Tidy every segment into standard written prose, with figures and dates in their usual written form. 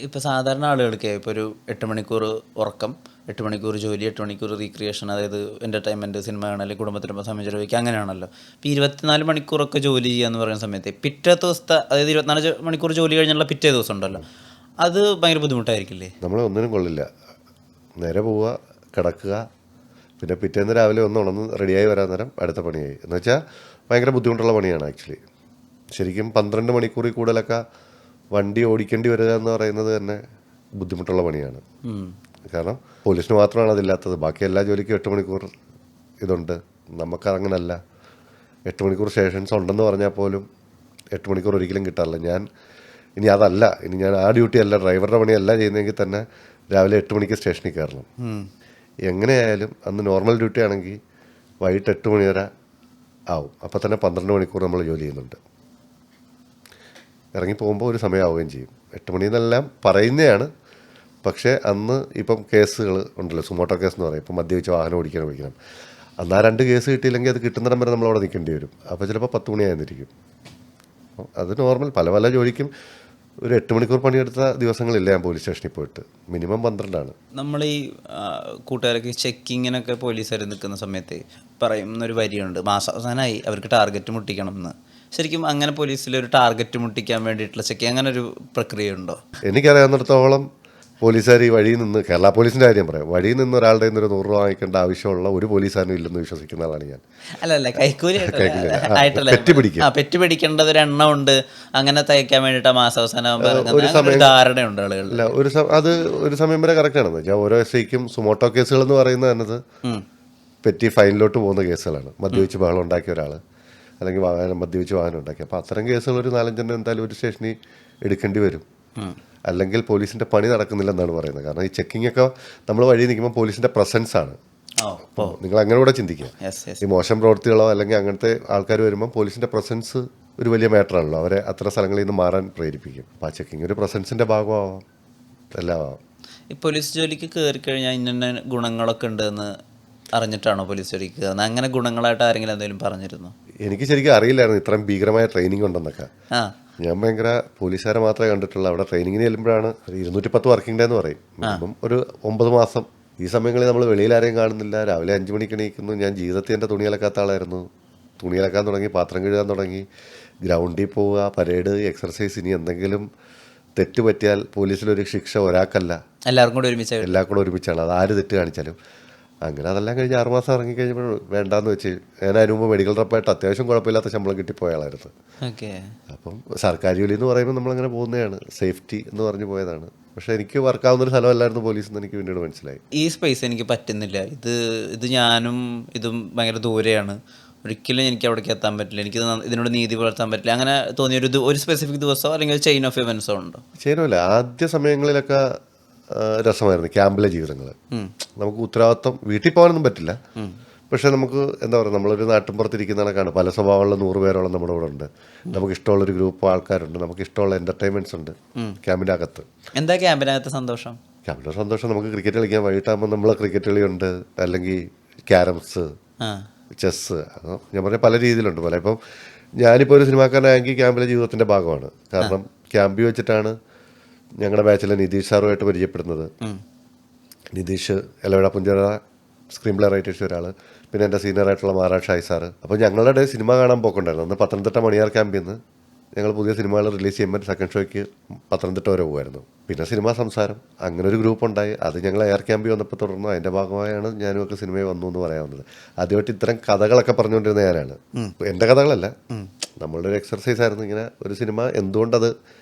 ഇപ്പോൾ സാധാരണ ആളുകൾക്ക് ഇപ്പോൾ ഒരു 8 മണിക്കൂർ ഉറക്കം, 8 മണിക്കൂർ ജോലി, 8 മണിക്കൂർ റീക്രിയേഷൻ, അതായത് എൻ്റർടൈൻമെൻറ്റ്, സിനിമ കാണൽ, കുടുംബത്തിനൊപ്പം സമയം ചെലവഴിക്കുക, അങ്ങനെയാണല്ലോ. ഇപ്പോൾ 24 മണിക്കൂറൊക്കെ ജോലി ചെയ്യുക എന്ന് പറയുന്ന സമയത്ത് പിറ്റേ ദിവസത്തെ, അതായത് 24 മണിക്കൂർ ജോലി കഴിഞ്ഞുള്ള പിറ്റേ ദിവസം ഉണ്ടല്ലോ, അത് ഭയങ്കര ബുദ്ധിമുട്ടായിരിക്കില്ലേ? നമ്മൾ ഒന്നിനും കൊള്ളില്ല. നേരെ പോവുക, കിടക്കുക, പിന്നെ പിറ്റേന്ന് രാവിലെ ഒന്ന് ഉണർന്ന് റെഡിയായി വരാൻ നേരം അടുത്ത പണിയായി. എന്ന് വെച്ചാൽ ഭയങ്കര ബുദ്ധിമുട്ടുള്ള പണിയാണ് ആക്ച്വലി. ശരിക്കും 12 മണിക്കൂറിൽ കൂടുതലൊക്കെ വണ്ടി ഓടിക്കേണ്ടി വരിക എന്ന് പറയുന്നത് തന്നെ ബുദ്ധിമുട്ടുള്ള പണിയാണ്. കാരണം പോലീസിന് മാത്രമാണ് അതില്ലാത്തത്. ബാക്കി എല്ലാ ജോലിക്കും 8 മണിക്കൂർ ഇതുണ്ട്. നമുക്കങ്ങനല്ല. 8 മണിക്കൂർ സ്റ്റേഷൻസ് ഉണ്ടെന്ന് പറഞ്ഞാൽ പോലും 8 മണിക്കൂർ ഒരിക്കലും കിട്ടാറില്ല. ഇനി ഞാൻ ആ ഡ്യൂട്ടി അല്ല, ഡ്രൈവറുടെ പണിയല്ല ചെയ്യുന്നതെങ്കിൽ തന്നെ രാവിലെ 8 മണിക്ക് സ്റ്റേഷനിൽ കയറണം. എങ്ങനെയായാലും അന്ന് നോർമൽ ഡ്യൂട്ടി ആണെങ്കിൽ വൈകിട്ട് 8 മണി വരെ ആവും. അപ്പോൾ തന്നെ 12 മണിക്കൂർ നമ്മൾ ജോലി ചെയ്യുന്നുണ്ട്. ഇറങ്ങി പോകുമ്പോൾ ഒരു സമയമാവുകയും ചെയ്യും. 8 മണിയെന്നെല്ലാം പറയുന്നതാണ്. പക്ഷേ അന്ന് ഇപ്പം കേസുകൾ ഉണ്ടല്ലോ, സുമോട്ടോ കേസ് എന്ന് പറയും. ഇപ്പം മദ്യപിച്ച് വാഹനം ഓടിക്കണം. അന്ന് ആ 2 കേസ് കിട്ടിയില്ലെങ്കിൽ അത് കിട്ടുന്നിടം വരെ നമ്മളവിടെ നിൽക്കേണ്ടി വരും. അപ്പോൾ ചിലപ്പോൾ 10 മണിയായിരിക്കും. അത് നോർമൽ പല ജോലിക്കും ഒരു 8 മണിക്കൂർ പണിയെടുത്ത ദിവസങ്ങളില്ല ഞാൻ പോലീസ് സ്റ്റേഷനിൽ പോയിട്ട്. മിനിമം 12 നമ്മൾ ഈ കൂട്ടുകാരൊക്കെ ചെക്കിങ്ങിനൊക്കെ പോലീസുകാർ നിൽക്കുന്ന സമയത്ത് പറയുന്നൊരു വരിയുണ്ട്, മാസാവസാനമായി അവർക്ക് ടാർഗറ്റ് മുട്ടിക്കണം എന്ന്. ശരിക്കും അങ്ങനെ പോലീസിലൊരു ടാർഗറ്റ് മുട്ടിക്കാൻ വേണ്ടിയിട്ടുള്ള ചെക്കിങ്, അങ്ങനെ ഒരു പ്രക്രിയ ഉണ്ടോ? എനിക്കറിയാവുന്നിടത്തോളം പോലീസുകാർ ഈ വഴിയിൽ നിന്ന്, കേരള പോലീസിൻ്റെ കാര്യം പറയാം, വഴിയിൽ നിന്ന് ഒരാളുടെ ഒരു 100 രൂപ വാങ്ങിക്കേണ്ട ആവശ്യമുള്ള ഒരു പോലീസുകാരനും ഇല്ലെന്ന് വിശ്വസിക്കുന്ന ആളാണ് ഞാൻ. അല്ല കൈക്കൂലി ആയിട്ടല്ല, പെറ്റി പിടിക്കേണ്ടത് ഒരു എണ്ണം ഉണ്ട്, അങ്ങനെ തയ്ക്കാൻ വേണ്ടിയിട്ട് മാസാവസാനം ധാരണയുണ്ട് ആളുകൾ. അല്ല, അത് ഒരു സമയം വരെ കറക്റ്റാണെന്ന് വെച്ചാൽ ഓരോ എസ്ഐക്കും സുമോട്ടോ കേസുകൾ എന്ന് പറയുന്നത് എന്നത് പെറ്റി ഫൈനിലോട്ട് പോകുന്ന കേസുകളാണ്. മദ്യപിച്ച് ബഹളം ഉണ്ടാക്കിയ ഒരാൾ, അല്ലെങ്കിൽ മദ്യപിച്ച് വാഹനം ഉണ്ടാക്കി. അപ്പോൾ അത്തരം കേസുകൾ ഒരു 4-5 എന്തായാലും ഒരു സ്റ്റേഷനിൽ എടുക്കേണ്ടി വരും. അല്ലെങ്കിൽ പോലീസിൻ്റെ പണി നടക്കുന്നില്ലെന്നാണ് പറയുന്നത്. കാരണം ഈ ചെക്കിംഗ് ഒക്കെ നമ്മൾ വഴി നിൽക്കുമ്പോൾ പോലീസിൻ്റെ പ്രസൻസ് ആണ്. നിങ്ങൾ അങ്ങനെ കൂടെ ചിന്തിക്കുക. ഈ മോശം പ്രവൃത്തികളോ അല്ലെങ്കിൽ അങ്ങനത്തെ ആൾക്കാർ വരുമ്പോൾ പോലീസിൻ്റെ പ്രസൻസ് ഒരു വലിയ മാറ്ററാണല്ലോ. അവരെ അത്ര സ്ഥലങ്ങളിൽ നിന്ന് മാറാൻ പ്രേരിപ്പിക്കും. അപ്പോൾ ആ ചെക്കിംഗ് ഒരു പ്രസൻസിൻ്റെ ഭാഗമാവാം, എല്ലാം ആവാം. ഈ പോലീസ് ജോലിക്ക് കയറി കഴിഞ്ഞാൽ ഇന്ന ഗുണങ്ങളൊക്കെ ഉണ്ടെന്ന് അറിഞ്ഞിട്ടാണോ പോലീസ് ജോലിക്ക് കയറുന്നത്? അങ്ങനെ ഗുണങ്ങളായിട്ട് ആരെങ്കിലും എന്തെങ്കിലും പറഞ്ഞിരുന്നു? എനിക്ക് ശരിക്കും അറിയില്ലായിരുന്നു ഇത്രയും ഭീകരമായ ട്രെയിനിങ് ഉണ്ടെന്നൊക്കെ. ഞാൻ ഭയങ്കര പോലീസുകാരെ മാത്രമേ കണ്ടിട്ടുള്ളൂ. അവിടെ ട്രെയിനിങ്ങിന് ചെല്ലുമ്പോഴാണ് 210 വർക്കിംഗ് ഡേ എന്ന് പറയും. മിനിമം ഒരു 9 മാസം. ഈ സമയങ്ങളിൽ നമ്മൾ വെളിയിൽ ആരെയും കാണുന്നില്ല. രാവിലെ 5 മണിക്ക് എണീക്കുന്നു. ഞാൻ ജീവിതത്തിൽ എൻ്റെ തുണി അലക്കാത്ത ആളായിരുന്നു. തുണി അലക്കാൻ തുടങ്ങി, പാത്രം കഴുകാൻ തുടങ്ങി, ഗ്രൗണ്ടിൽ പോവുക, പരേഡ്, എക്സർസൈസ്. ഇനി എന്തെങ്കിലും തെറ്റ് പറ്റിയാൽ പോലീസിലൊരു ശിക്ഷ ഒരാൾക്കല്ല, എല്ലാവർക്കും കൂടെ ഒരുമിച്ചാണ്. അത് ആര് തെറ്റ് കാണിച്ചാലും. അങ്ങനെ അതെല്ലാം കഴിഞ്ഞ് 6 മാസം ഇറങ്ങിക്കഴിഞ്ഞപ്പോൾ വേണ്ടാന്ന് വെച്ച് ഞാൻ അതിന് മുമ്പ് മെഡിക്കൽ റപ്പായിട്ട് അത്യാവശ്യം കുഴപ്പമില്ലാത്ത ശമ്പളം കിട്ടിപ്പോയ ആളായിരുന്നു. അപ്പം സർക്കാർ ജോലി എന്ന് പറയുമ്പോൾ നമ്മളങ്ങനെ പോകുന്നതാണ്, സേഫ്റ്റി എന്ന് പറഞ്ഞു പോയതാണ്. പക്ഷെ എനിക്ക് വർക്കാവുന്നൊരു സ്ഥലമല്ലായിരുന്നു പോലീസ് എന്ന് എനിക്ക് പിന്നീട് മനസ്സിലായി. ഈ സ്പേസ് എനിക്ക് പറ്റുന്നില്ല, ഇത് ഞാനും ഇതും ഭയങ്കര ദൂരെയാണ്, ഒരിക്കലും എനിക്ക് അവിടേക്ക് എത്താൻ പറ്റില്ല, എനിക്ക് ഇതിനോട് നീതി പുലർത്താൻ പറ്റില്ല, അങ്ങനെ തോന്നിയ ഒരു സ്പെസിഫിക് ദിവസമോ അല്ലെങ്കിൽ ചെയിൻ ഓഫ് ഇവൻസോ ഉണ്ടോ? ചെയിനല്ല. ആദ്യ സമയങ്ങളിലൊക്കെ രസമായിരുന്നു ക്യാമ്പിലെ ജീവിതങ്ങൾ. നമുക്ക് ഉത്തരവാദിത്വം, വീട്ടിൽ പോകാനൊന്നും പറ്റില്ല. പക്ഷെ നമുക്ക് എന്താ പറയുക, നമ്മളൊരു നാട്ടിൻപുറത്തിരിക്കുന്ന കണക്കാണ്. പല സ്വഭാവമുള്ള 100 പേരോളം നമ്മുടെ കൂടെ ഉണ്ട്. നമുക്ക് ഇഷ്ടമുള്ളൊരു ഗ്രൂപ്പ് ആൾക്കാരുണ്ട്. നമുക്ക് ഇഷ്ടമുള്ള എൻ്റർടൈൻമെൻറ്റ്സ് ഉണ്ട് ക്യാമ്പിൻ്റെ അകത്ത്. എന്താ ക്യാമ്പിനകത്ത് സന്തോഷം? ക്യാമ്പിൻ്റെ സന്തോഷം നമുക്ക് ക്രിക്കറ്റ് കളിക്കാൻ. വൈകിട്ടാകുമ്പോൾ നമ്മൾ ക്രിക്കറ്റ് കളിയുണ്ട്, അല്ലെങ്കിൽ ക്യാരംസ്, ചെസ്സ്. അതോ ഞാൻ പറഞ്ഞ പല രീതിയിലുണ്ട്. പല ഇപ്പം ഞാനിപ്പോൾ ഒരു സിനിമാക്കാരനായെങ്കിൽ ക്യാമ്പിലെ ജീവിതത്തിൻ്റെ ഭാഗമാണ്. കാരണം ക്യാമ്പിൽ വെച്ചിട്ടാണ് ഞങ്ങളുടെ ബാച്ചിലെ നിതീഷ് സാറുമായിട്ട് പരിചയപ്പെടുന്നത്. Nitish എലവട Poonchira screen play writers ഒരാൾ, പിന്നെ എൻ്റെ സീനിയറായിട്ടുള്ള മാരാഷ് ഷായ് സാറ്. അപ്പോൾ ഞങ്ങളുടെ സിനിമ കാണാൻ പോക്കുണ്ടായിരുന്നു. അന്ന് പത്തനംതിട്ട മണിയാർ ക്യാമ്പിൽ നിന്ന് ഞങ്ങൾ പുതിയ സിനിമകൾ റിലീസ് ചെയ്യുമ്പോൾ സെക്കൻഡ് ഷോയ്ക്ക് പത്തനംതിട്ട വരെ പോകുമായിരുന്നു. പിന്നെ സിനിമാ സംസാരം, അങ്ങനെ ഒരു ഗ്രൂപ്പ് ഉണ്ടായി. അത് ഞങ്ങൾ എയർ ക്യാമ്പിൽ വന്നപ്പോൾ തുടർന്നു. അതിൻ്റെ ഭാഗമായാണ് ഞാനുമൊക്കെ സിനിമയിൽ വന്നു എന്ന് പറയാവുന്നത്. ആദ്യമായിട്ട് ഇത്തരം കഥകളൊക്കെ പറഞ്ഞുകൊണ്ടിരുന്ന ഞാനാണ്. എൻ്റെ കഥകളല്ല, നമ്മളുടെ ഒരു എക്സർസൈസ് ആയിരുന്നു. ഇങ്ങനെ ഒരു സിനിമ എന്തുകൊണ്ടത്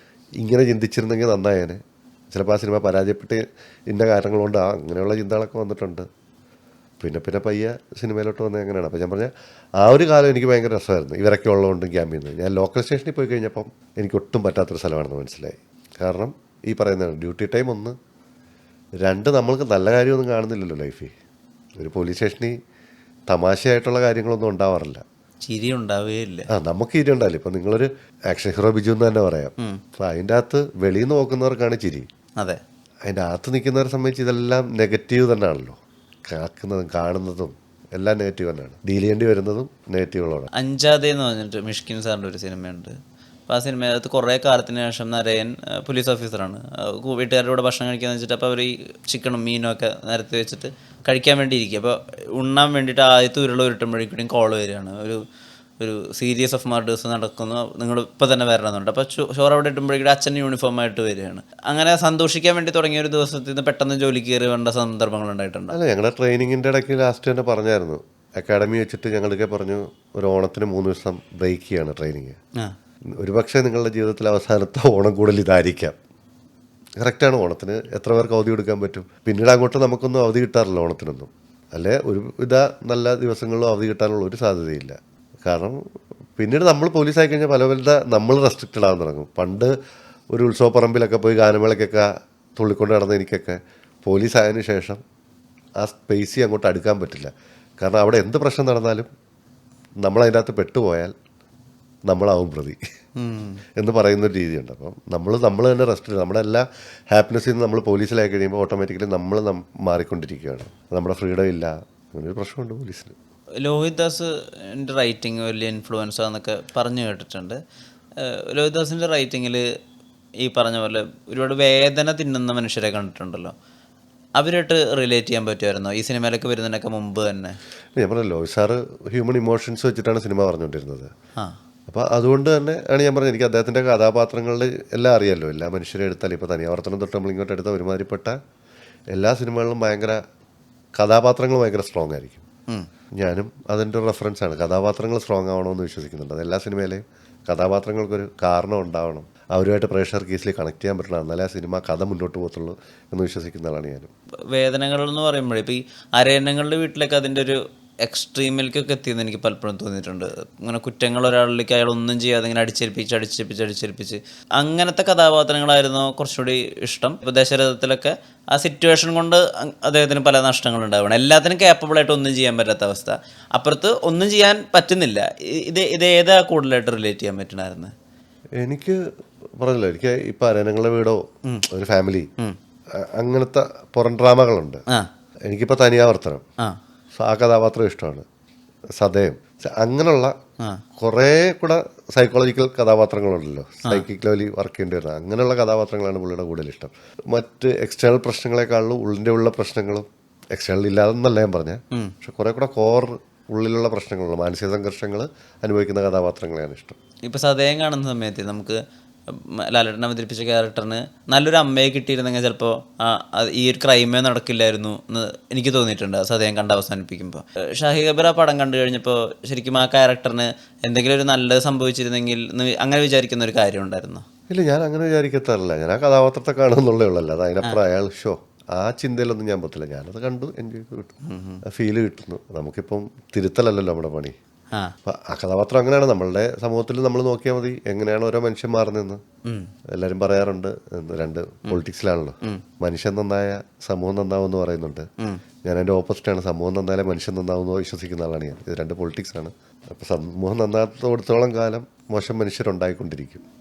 ഇങ്ങനെ ചിന്തിച്ചിരുന്നെങ്കിൽ നന്നായേനെ. ചിലപ്പോൾ ആ സിനിമ പരാജയപ്പെട്ട് ഇന്ന കാരണങ്ങൾ കൊണ്ട് അങ്ങനെയുള്ള ചിന്തകളൊക്കെ വന്നിട്ടുണ്ട്. പിന്നെ പയ്യെ സിനിമയിലോട്ട് വന്നത് അങ്ങനെയാണ്. അപ്പോൾ ഞാൻ പറഞ്ഞ ആ ഒരു കാലം എനിക്ക് ഭയങ്കര രസമായിരുന്നു. ഇവരൊക്കെ ഉള്ളതുകൊണ്ടും ക്യാമ്പിൽ നിന്ന്. ഞാൻ ലോക്കൽ സ്റ്റേഷനിൽ പോയി കഴിഞ്ഞപ്പം എനിക്ക് ഒട്ടും പറ്റാത്തൊരു സ്ഥലമാണെന്ന് മനസ്സിലായി. കാരണം ഈ പറയുന്നതാണ് ഡ്യൂട്ടി ടൈം 1, 2 നമ്മൾക്ക് നല്ല കാര്യമൊന്നും കാണുന്നില്ലല്ലോ ലൈഫിൽ. ഒരു പോലീസ് സ്റ്റേഷനിൽ തമാശയായിട്ടുള്ള കാര്യങ്ങളൊന്നും ഉണ്ടാവാറില്ല, ചിരി ഉണ്ടാവുകയില്ല. നമുക്ക് ചിരി ഉണ്ടാവില്ല. ഇപ്പം നിങ്ങളൊരു ആക്ഷൻ ഹീറോ ബിജു എന്ന് തന്നെ പറയാം. അപ്പം അതിൻ്റെ അകത്ത് വെളിയിൽ നിന്ന് നോക്കുന്നവർക്കാണ് ചിരി. അതെ, അതിൻ്റെ അകത്ത് നിൽക്കുന്നവരെ സംബന്ധിച്ച് ഇതെല്ലാം നെഗറ്റീവ് തന്നെയാണല്ലോ. കേൾക്കുന്നതും കാണുന്നതും എല്ലാം നെഗറ്റീവ് തന്നെയാണ്. ഡീൽ ചെയ്യേണ്ടി വരുന്നതും നെഗറ്റീവുകളോട്. അഞ്ചാതെ എന്ന് പറഞ്ഞിട്ട് മിഷ്കിൻ സാറിൻ്റെ ഒരു സിനിമയുണ്ട്. അപ്പോൾ ആ സിനിമയകത്ത് കുറേ കാലത്തിന് ശേഷം നരയൻ പോലീസ് ഓഫീസറാണ്. വീട്ടുകാരുടെ കൂടെ ഭക്ഷണം കഴിക്കാന്ന് വെച്ചിട്ട് അപ്പോൾ അവർ ഈ ചിക്കനും മീനും ഒക്കെ നിരത്തി വെച്ചിട്ട് കഴിക്കാൻ വേണ്ടി ഇരിക്കുക. അപ്പോൾ ഉണ്ണാൻ വേണ്ടിയിട്ട് ആദ്യത്തെ ഉരുട്ടുമ്പോഴേക്കും കോൾ വരികയാണ്, ഒരു സീരീസ് ഓഫ് മർഡേഴ്സ് നടക്കുന്നു, നിങ്ങൾ ഇപ്പോൾ തന്നെ വരണമെന്നുണ്ട്. അപ്പോൾ ചോറ് അവിടെ ഇട്ടുമ്പോഴേക്കും അച്ഛൻ യൂണിഫോമായിട്ട് വരികയാണ്. അങ്ങനെ സന്തോഷിക്കാൻ വേണ്ടി തുടങ്ങിയ ഒരു ദിവസത്തിൽ നിന്ന് പെട്ടെന്ന് ജോലിക്ക് കയറി വേണ്ട സന്ദർഭങ്ങൾ ഉണ്ടായിട്ടുണ്ട്. അല്ല, ഞങ്ങളുടെ ട്രെയിനിങ്ങിൻ്റെ ഇടയ്ക്ക് ലാസ്റ്റ് തന്നെ പറഞ്ഞായിരുന്നു, അക്കാഡമി വെച്ചിട്ട് ഞങ്ങൾക്ക് പറഞ്ഞു ഒരു ഓണത്തിന് 3 ദിവസം ബ്രേക്ക് ചെയ്യാണ് ട്രെയിനിങ്. ഒരുപക്ഷെ നിങ്ങളുടെ ജീവിതത്തിലെ അവസാനത്തെ ഓണം കൂടുതൽ ഇതായിരിക്കാം. കറക്റ്റാണ്. ഓണത്തിന് എത്ര പേർക്ക് അവധി കൊടുക്കാൻ പറ്റും? പിന്നീട് അങ്ങോട്ട് നമുക്കൊന്നും അവധി കിട്ടാറില്ല ഓണത്തിനൊന്നും. അല്ലേ ഒരു നല്ല ദിവസങ്ങളിലും അവധി കിട്ടാനുള്ള ഒരു സാധ്യതയില്ല. കാരണം പിന്നീട് നമ്മൾ പോലീസായി കഴിഞ്ഞാൽ പല നമ്മൾ റെസ്ട്രിക്റ്റഡ് ആകാൻ തുടങ്ങും. പണ്ട് ഒരു ഉത്സവപ്പറമ്പിലൊക്കെ പോയി ഗാനമേളയ്ക്കൊക്കെ തുള്ളിക്കൊണ്ട് നടന്ന എനിക്കൊക്കെ പോലീസായതിനു ശേഷം ആ സ്പേസി അങ്ങോട്ട് അടുക്കാൻ പറ്റില്ല. കാരണം അവിടെ എന്ത് പ്രശ്നം നടന്നാലും നമ്മളതിൻ്റെ അകത്ത് പെട്ടുപോയാൽ നമ്മളാവും പ്രതി എന്ന് പറയുന്നൊരു രീതിയുണ്ട്. അപ്പം നമ്മൾ തന്നെ റെസ്റ്റ്, നമ്മുടെ എല്ലാ ഹാപ്പിനെസ്സിൽ നിന്ന് നമ്മൾ പോലീസിലായി കഴിയുമ്പോൾ ഓട്ടോമാറ്റിക്കലി നമ്മൾ മാറിക്കൊണ്ടിരിക്കുകയാണ്. നമ്മുടെ ഫ്രീഡം ഇല്ല. അങ്ങനൊരു പ്രശ്നമുണ്ട് പോലീസിന്. ലോഹിത് ദാസിൻ്റെ റൈറ്റിംഗ് വലിയ ഇൻഫ്ലുവൻസ് ആണെന്നൊക്കെ പറഞ്ഞു കേട്ടിട്ടുണ്ട്. ലോഹിത് ദാസിൻ്റെ റൈറ്റിങ്ങിൽ ഈ പറഞ്ഞ പോലെ ഒരുപാട് വേദന തിന്നുന്ന മനുഷ്യരെ കണ്ടിട്ടുണ്ടല്ലോ. അവരായിട്ട് റിലേറ്റ് ചെയ്യാൻ പറ്റുമായിരുന്നോ ഈ സിനിമയിലൊക്കെ വരുന്നതിനൊക്കെ മുമ്പ് തന്നെ? ഞാൻ പറഞ്ഞല്ലോ, ലോഹിത് സാറ് ഹ്യൂമൻ ഇമോഷൻസ് വെച്ചിട്ടാണ് സിനിമ പറഞ്ഞുകൊണ്ടിരുന്നത്. അപ്പോൾ അതുകൊണ്ട് തന്നെ ആണ് ഞാൻ പറഞ്ഞത്, എനിക്ക് അദ്ദേഹത്തിൻ്റെ കഥാപാത്രങ്ങളിൽ എല്ലാം അറിയാമല്ലോ. എല്ലാ മനുഷ്യരെ എടുത്താലും ഇപ്പോൾ തനിയാവർത്തനം തൊട്ട് നമ്മളിങ്ങോട്ട് എടുത്ത ഒരുമാതിരിപ്പെട്ട എല്ലാ സിനിമകളിലും കഥാപാത്രങ്ങൾ ഭയങ്കര സ്ട്രോങ് ആയിരിക്കും. ഞാനും അതിൻ്റെ ഒരു റെഫറൻസാണ്. കഥാപാത്രങ്ങൾ സ്ട്രോങ് ആവണമെന്ന് വിശ്വസിക്കുന്നുണ്ട്. അത് എല്ലാ സിനിമയിലെയും കഥാപാത്രങ്ങൾക്കൊരു കാരണം ഉണ്ടാവണം, അവരുമായിട്ട് പ്രേക്ഷകർക്ക് ഈസിലി കണക്ട് ചെയ്യാൻ പറ്റണം, എന്നാലേ ആ സിനിമ കഥ മുന്നോട്ട് പോകത്തുള്ളൂ എന്ന് വിശ്വസിക്കുന്ന ആളാണ് ഞാനും. വേദനകൾ എന്ന് പറയുമ്പോഴേ ഇപ്പോൾ ഈ അരയന്നങ്ങളുടെ വീട്ടിലൊക്കെ അതിൻ്റെ ഒരു എക്സ്ട്രീമിലേക്കൊക്കെ എത്തിയെന്ന് എനിക്ക് പലപ്പോഴും തോന്നിയിട്ടുണ്ട്. ഇങ്ങനെ കുറ്റങ്ങൾ ഒരാളിലേക്ക് അയാൾ ഒന്നും ചെയ്യാതെ ഇങ്ങനെ അടിച്ചേൽപ്പിച്ച് അങ്ങനത്തെ കഥാപാത്രങ്ങളായിരുന്നു കുറച്ചുകൂടി ഇഷ്ടം. ഇപ്പോൾ ദശരഥത്തിലൊക്കെ ആ സിറ്റുവേഷൻ കൊണ്ട് അദ്ദേഹത്തിന് പല നഷ്ടങ്ങളുണ്ടാവണം. എല്ലാത്തിനും കേപ്പബിളായിട്ട് ഒന്നും ചെയ്യാൻ പറ്റാത്ത അവസ്ഥ, അപ്പുറത്ത് ഒന്നും ചെയ്യാൻ പറ്റുന്നില്ല. ഇത് ഏതാ കൂടുതലായിട്ട് റിലേറ്റ് ചെയ്യാൻ പറ്റണമായിരുന്നു? എനിക്ക് പറഞ്ഞല്ലോ, എനിക്ക് ഇപ്പം അരയന്നങ്ങളുടെ വീടോ ഒരു ഫാമിലി അങ്ങനത്തെ പുറം ഡ്രാമകളുണ്ട്. എനിക്കിപ്പോൾ തനിയാവർത്തനം, ആ കഥാപാത്രം ഇഷ്ടമാണ്. സദയം, അങ്ങനെയുള്ള കുറേ കൂടെ സൈക്കോളജിക്കൽ കഥാപാത്രങ്ങളുണ്ടല്ലോ, സൈക്കിക്കലി വർക്ക് ചെയ്യേണ്ടി വരുന്നത്, അങ്ങനെയുള്ള കഥാപാത്രങ്ങളാണ് പുള്ളിയുടെ കൂടുതൽ ഇഷ്ടം. മറ്റ് എക്സ്റ്റേണൽ പ്രശ്നങ്ങളെക്കാളും ഉള്ള പ്രശ്നങ്ങളും, എക്സ്റ്റേണൽ ഇല്ലാതെന്നല്ല ഞാൻ പറഞ്ഞത്, പക്ഷെ കുറേ കൂടെ കോർ ഉള്ളിലുള്ള പ്രശ്നങ്ങളുള്ള മാനസിക സംഘർഷങ്ങൾ അനുഭവിക്കുന്ന കഥാപാത്രങ്ങളെയാണ് ഇഷ്ടം. ഇപ്പോൾ സദയം കാണുന്ന സമയത്ത് നമുക്ക് ലാലേട്ടൻ അവതരിപ്പിച്ച ക്യാരക്ടറിന് നല്ലൊരു അമ്മയെ കിട്ടിയിരുന്നെങ്കിൽ ചിലപ്പോൾ ഈ ഒരു ക്രൈമേ നടക്കില്ലായിരുന്നു എന്ന് എനിക്ക് തോന്നിയിട്ടുണ്ട് സദയം കണ്ട് അവസാനിപ്പിക്കുമ്പോൾ. ഷാഹി കബീർ ആ പടം കണ്ടു കഴിഞ്ഞപ്പോൾ ശരിക്കും ആ ക്യാരക്ടറിന് എന്തെങ്കിലും ഒരു നല്ലത് സംഭവിച്ചിരുന്നെങ്കിൽ അങ്ങനെ വിചാരിക്കുന്ന ഒരു കാര്യം ഉണ്ടായിരുന്നു? ഇല്ല, ഞാൻ അങ്ങനെ വിചാരിക്കത്തല്ല. ഞാൻ ആ കഥാപാത്രത്തെ കാണുന്നുള്ളേ ഉള്ളല്ലോ. അത് അതിനപ്പുറം അയാൾ ആ ചിന്തയിലൊന്നും ഞാൻ പറ്റില്ല. ഞാനത് കണ്ടു, എൻജോയ് കിട്ടും, ഫീല് കിട്ടുന്നു. നമുക്കിപ്പം തിരുത്തലല്ലോ നമ്മുടെ പണി. അപ്പം ആ കഥാപാത്രം അങ്ങനെയാണ്. നമ്മളുടെ സമൂഹത്തിൽ നമ്മൾ നോക്കിയാൽ മതി എങ്ങനെയാണ് ഓരോ മനുഷ്യൻ മാറുന്നതെന്ന്. എല്ലാവരും പറയാറുണ്ട്, 2 പൊളിറ്റിക്സിലാണല്ലോ, മനുഷ്യൻ നന്നായ സമൂഹം നന്നാവും എന്ന് പറയുന്നുണ്ട്. ഞാൻ അതിൻ്റെ ഓപ്പോസിറ്റാണ്. സമൂഹം നന്നായാലേ മനുഷ്യൻ നന്നാവും എന്ന് വിശ്വസിക്കുന്ന ആളാണ് ഞാൻ. ഇത് 2 പൊളിറ്റിക്സാണ്. അപ്പം സമൂഹം നന്നാത്തോടത്തോളം കാലം മോശം മനുഷ്യരുണ്ടായിക്കൊണ്ടിരിക്കും.